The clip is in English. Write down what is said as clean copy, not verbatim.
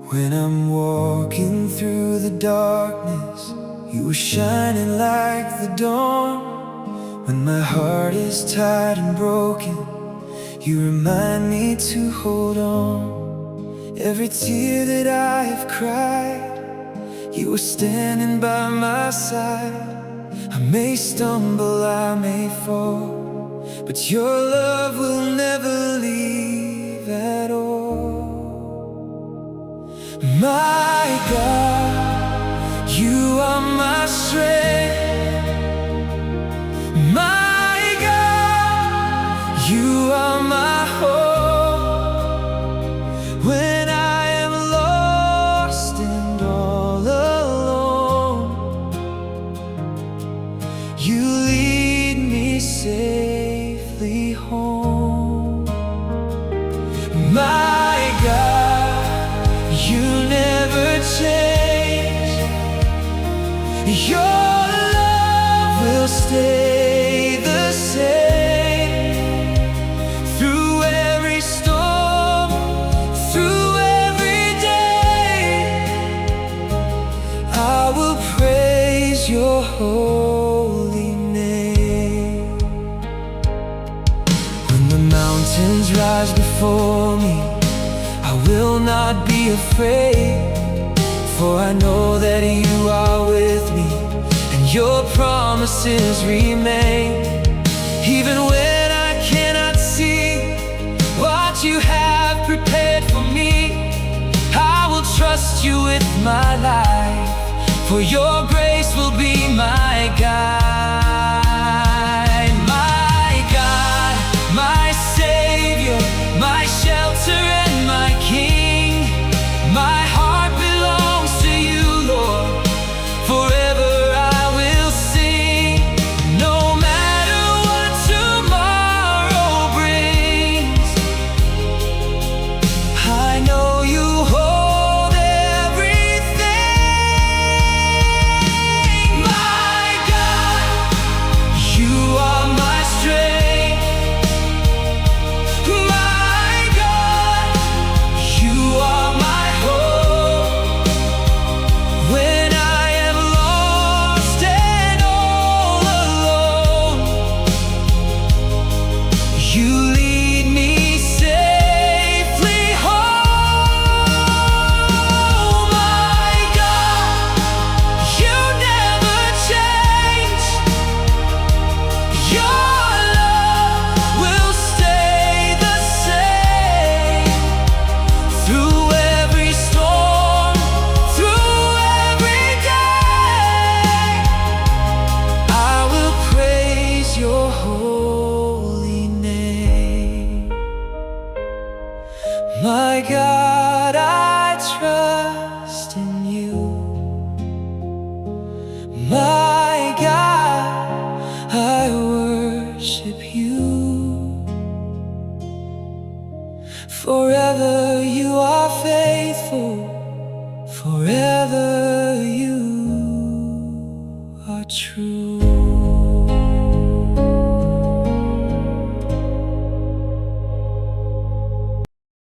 When I'm walking through the darkness, you are shining like the dawn. When my heart is tired and broken, you remind me to hold on. Every tear that I have cried, you are standing by my side. I may stumble, I may fall, but your love will never leave at all. My God, you are my strength. My God, you are my hope. When I am lost and all alone, you lead me safely home. My God, you never change. Your love will stay the same. Through every storm, through every day, I will praise your holy name. When the mountains rise before me, I will not be afraid, for I know that you are with me, and your promises remain. Even when I cannot see what you have prepared for me, I will trust you with my life, for your grace will be my guide. My God, my Savior, my shelter and my King. My heart belongs to you, Lord. Forever I will sing. No matter what tomorrow brings, I know you hold everything. My God, you are my strength. My God, you are my hope. When I am lost and all alone, you lead me safely home. My God, you never change. Your love will stay the same. Through every storm, through every day, I will praise your holy name. My God, I trust in you. My God, I worship you. Forever you are faithful. Forever you are true.